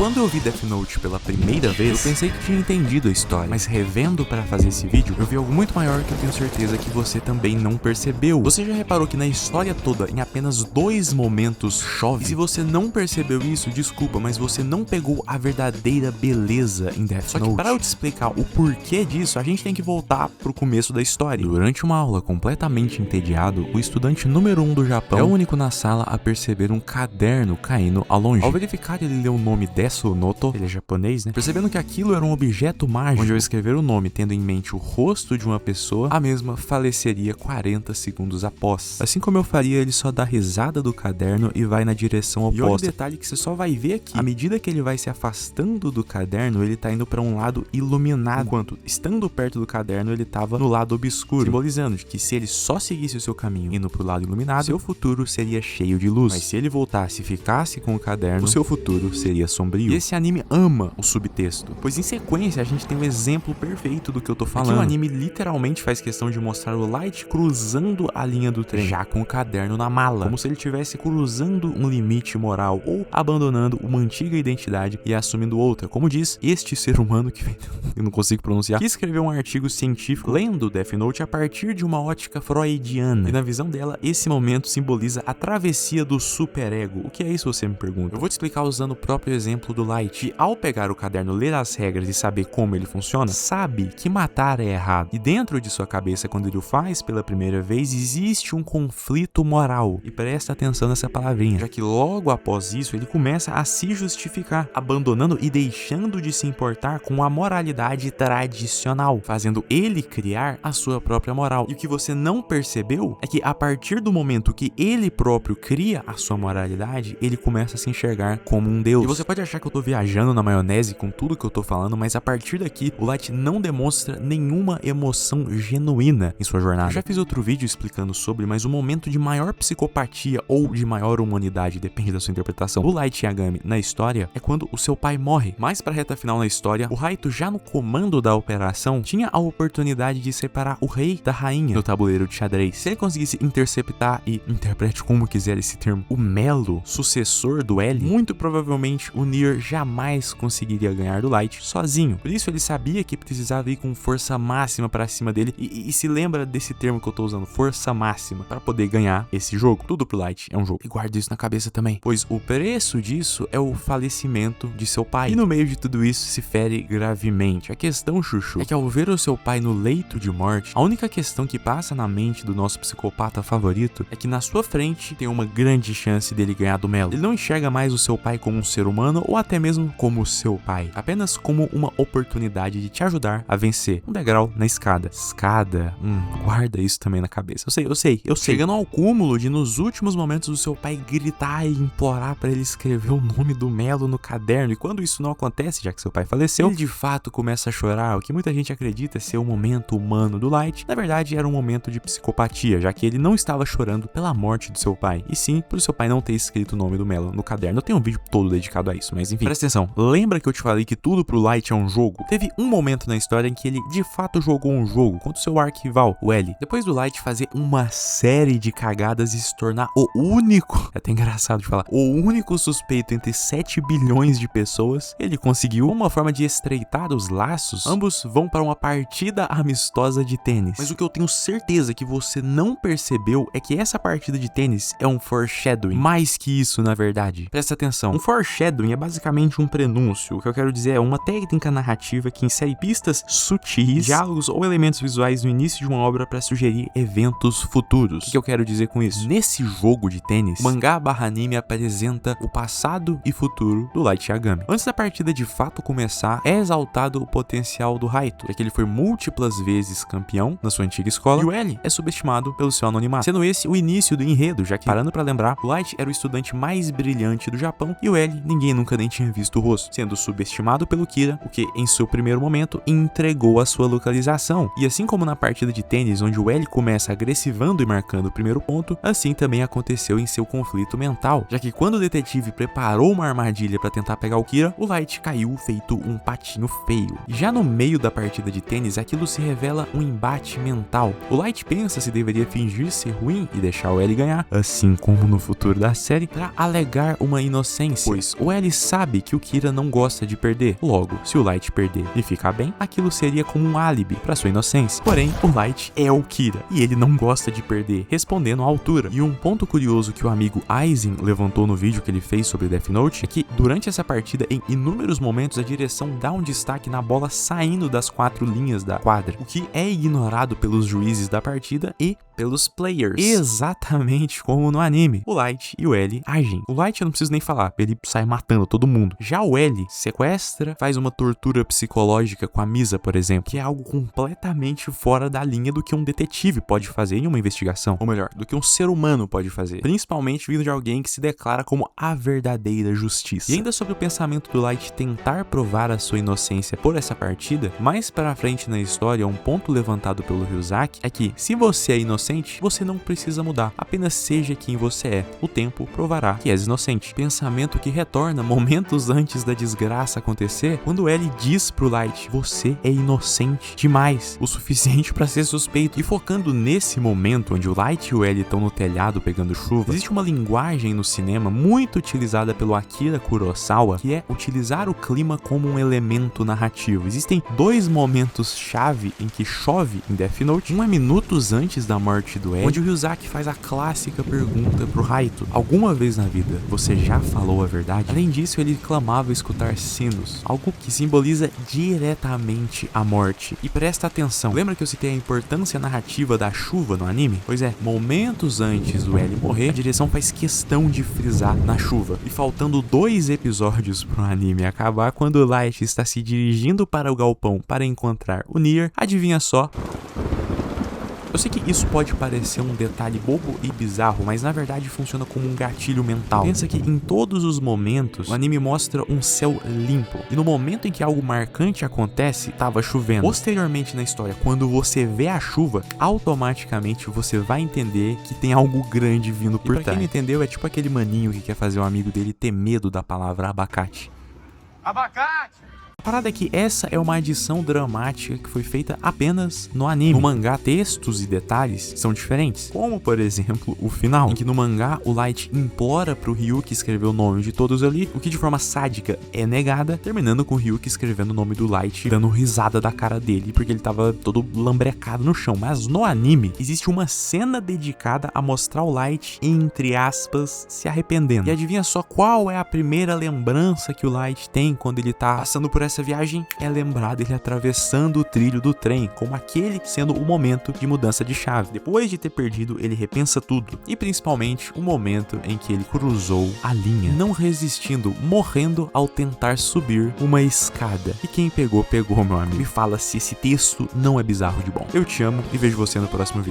Quando eu vi Death Note pela primeira vez, eu pensei que tinha entendido a história, mas revendo para fazer esse vídeo, eu vi algo muito maior que eu tenho certeza que você também não percebeu. Você já reparou que na história toda, em apenas 2 momentos chove? E se você não percebeu isso, desculpa, mas você não pegou a verdadeira beleza em Death Note. Só que para eu te explicar o porquê disso, a gente tem que voltar pro começo da história. Durante uma aula completamente entediado, o estudante número 1 do Japão é o único na sala a perceber um caderno caindo ao longe. Ao verificar, ele leu o nome Desu Noto, ele é japonês, né? Percebendo que aquilo era um objeto mágico, onde ao escrever o nome tendo em mente o rosto de uma pessoa, a mesma faleceria 40 segundos após. Assim como eu faria, ele só dá risada do caderno e vai na direção oposta. E olha o detalhe que você só vai ver aqui. À medida que ele vai se afastando do caderno, ele tá indo para um lado iluminado, enquanto estando perto do caderno, ele tava no lado obscuro, simbolizando que se ele só seguisse o seu caminho indo pro lado iluminado, seu futuro seria cheio de luz. Mas se ele voltasse e ficasse com o caderno, o seu futuro seria sombrio. E esse anime ama o subtexto, pois em sequência a gente tem um exemplo perfeito do que eu tô falando. Aqui o anime literalmente faz questão de mostrar o Light cruzando a linha do trem, já com o caderno na mala, como se ele estivesse cruzando um limite moral ou abandonando uma antiga identidade e assumindo outra, como diz este ser humano que eu não consigo pronunciar, que escreveu um artigo científico lendo Death Note a partir de uma ótica freudiana. E na visão dela, esse momento simboliza a travessia do superego. O que é isso, você me pergunta? Eu vou te explicar usando o próprio exemplo do Light, que ao pegar o caderno, ler as regras e saber como ele funciona, sabe que matar é errado. E dentro de sua cabeça, quando ele o faz pela primeira vez, existe um conflito moral. E presta atenção nessa palavrinha, já que logo após isso, ele começa a se justificar, abandonando e deixando de se importar com a moralidade tradicional, fazendo ele criar a sua própria moral. E o que você não percebeu é que a partir do momento que ele próprio cria a sua moralidade, ele começa a se enxergar como um deus. E você pode achar que eu tô viajando na maionese com tudo que eu tô falando, mas a partir daqui, o Light não demonstra nenhuma emoção genuína em sua jornada. Eu já fiz outro vídeo explicando sobre, mas o momento de maior psicopatia ou de maior humanidade, depende da sua interpretação, do Light Yagami na história é quando o seu pai morre. Mais pra reta final na história, o Raito, já no comando da operação, tinha a oportunidade de separar o rei da rainha no tabuleiro de xadrez. Se ele conseguisse interceptar, e interprete como quiser esse termo, o Melo, sucessor do L, muito provavelmente o Nier jamais conseguiria ganhar do Light sozinho. Por isso ele sabia que precisava ir com força máxima pra cima dele, e se lembra desse termo que eu tô usando, força máxima, pra poder ganhar esse jogo. Tudo pro Light é um jogo. E guarda isso na cabeça também, pois o preço disso é o falecimento de seu pai. E no meio de tudo isso se fere gravemente. A questão, Chuchu, é que ao ver o seu pai no leito de morte, a única questão que passa na mente do nosso psicopata favorito é que na sua frente tem uma grande chance dele ganhar do Melo. Ele não enxerga mais o seu pai como um ser humano ou até mesmo como seu pai, apenas como uma oportunidade de te ajudar a vencer um degrau na escada. Guarda isso também na cabeça. Eu sei. Chegando ao cúmulo de nos últimos momentos o seu pai gritar e implorar para ele escrever o nome do Melo no caderno, e quando isso não acontece, já que seu pai faleceu, ele de fato começa a chorar. O que muita gente acredita ser o momento humano do Light, na verdade era um momento de psicopatia, já que ele não estava chorando pela morte do seu pai, e sim por seu pai não ter escrito o nome do Melo no caderno. Eu tenho um vídeo todo dedicado a isso, mas enfim. Presta atenção, lembra que eu te falei que tudo pro Light é um jogo? Teve um momento na história em que ele de fato jogou um jogo contra o seu arquival, o L. Depois do Light fazer uma série de cagadas e se tornar o único, é até engraçado de falar, o único suspeito entre 7 bilhões de pessoas, ele conseguiu uma forma de estreitar os laços. Ambos vão para uma partida amistosa de tênis. Mas o que eu tenho certeza que você não percebeu é que essa partida de tênis é um foreshadowing. Mais que isso, na verdade. Presta atenção. Um foreshadowing é basicamente um prenúncio. O que eu quero dizer é uma técnica narrativa que insere pistas sutis, diálogos ou elementos visuais no início de uma obra para sugerir eventos futuros. O que eu quero dizer com isso? Nesse jogo de tênis, o mangá/anime apresenta o passado e futuro do Light Yagami. Antes da partida de fato começar, é exaltado o potencial do Raito, já que ele foi múltiplas vezes campeão na sua antiga escola, e o L é subestimado pelo seu anonimato, sendo esse o início do enredo, já que, parando pra lembrar, o Light era o estudante mais brilhante do Japão e o L ninguém nunca nem tinha visto o rosto, sendo subestimado pelo Kira, o que em seu primeiro momento entregou a sua localização. E assim como na partida de tênis, onde o L começa agressivando e marcando o primeiro ponto, assim também aconteceu em seu conflito mental, já que quando o detetive preparou uma armadilha para tentar pegar o Kira, o Light caiu feito um patinho feio. E já no meio da partida de tênis, aquilo se revela um embate mental. O Light pensa se deveria fingir ser ruim e deixar o L ganhar, assim como no futuro da série, para alegar uma inocência, pois o L sabe que o Kira não gosta de perder. Logo, se o Light perder e ficar bem, aquilo seria como um álibi para sua inocência. Porém, o Light é o Kira e ele não gosta de perder, respondendo à altura. E um ponto curioso que o amigo Aizen levantou no vídeo que ele fez sobre Death Note é que durante essa partida, em inúmeros momentos, a direção dá um destaque na bola saindo das 4 linhas da quadra, o que é ignorado pelos juízes da partida e pelos players. Exatamente como no anime. O Light e o L agem. O Light eu não preciso nem falar, ele sai matando todo mundo. Já o L sequestra, faz uma tortura psicológica com a Misa, por exemplo, que é algo completamente fora da linha do que um detetive pode fazer em uma investigação. Ou melhor, do que um ser humano pode fazer. Principalmente vindo de alguém que se declara como a verdadeira justiça. E ainda sobre o pensamento do Light tentar provar a sua inocência por essa partida, mais pra frente na história, um ponto levantado pelo Ryuzaki é que se você é inocente, você não precisa mudar, apenas seja quem você é. O tempo provará que és inocente. Pensamento que retorna momentos antes da desgraça acontecer, quando L diz pro Light: você é inocente demais, o suficiente pra ser suspeito. E focando nesse momento onde o Light e o L estão no telhado pegando chuva, existe uma linguagem no cinema muito utilizada pelo Akira Kurosawa, que é utilizar o clima como um elemento narrativo. Existem 2 momentos chave em que chove em Death Note. Um é minutos antes da morte do L, onde o Ryuzaki faz a clássica pergunta pro Raito: alguma vez na vida você já falou a verdade? Além disso, ele clamava escutar sinos, algo que simboliza diretamente a morte. E presta atenção, lembra que eu citei a importância narrativa da chuva no anime? Pois é, momentos antes do L morrer, a direção faz questão de frisar na chuva. E faltando 2 episódios pro anime acabar, quando o Light está se dirigindo para o galpão para encontrar o Nier, adivinha só? Eu sei que isso pode parecer um detalhe bobo e bizarro, mas na verdade funciona como um gatilho mental. Pensa que em todos os momentos, o anime mostra um céu limpo, e no momento em que algo marcante acontece, tava chovendo. Posteriormente na história, quando você vê a chuva, automaticamente você vai entender que tem algo grande vindo por trás. Pra quem não entendeu, é tipo aquele maninho que quer fazer o amigo dele ter medo da palavra abacate. Abacate! A parada é que essa é uma adição dramática que foi feita apenas no anime. No mangá, textos e detalhes são diferentes, como por exemplo o final, em que no mangá o Light implora pro Ryuki escrever o nome de todos ali, o que de forma sádica é negada, terminando com o Ryuki escrevendo o nome do Light, dando risada da cara dele, porque ele tava todo lambrecado no chão. Mas no anime, existe uma cena dedicada a mostrar o Light, entre aspas, se arrependendo. E adivinha só qual é a primeira lembrança que o Light tem quando ele tá passando por essa viagem? É lembrado ele atravessando o trilho do trem, como aquele sendo o momento de mudança de chave. Depois de ter perdido, ele repensa tudo, e principalmente o momento em que ele cruzou a linha, não resistindo, morrendo ao tentar subir uma escada. E quem pegou, pegou, meu amigo. Me fala se esse texto não é bizarro de bom. Eu te amo e vejo você no próximo vídeo.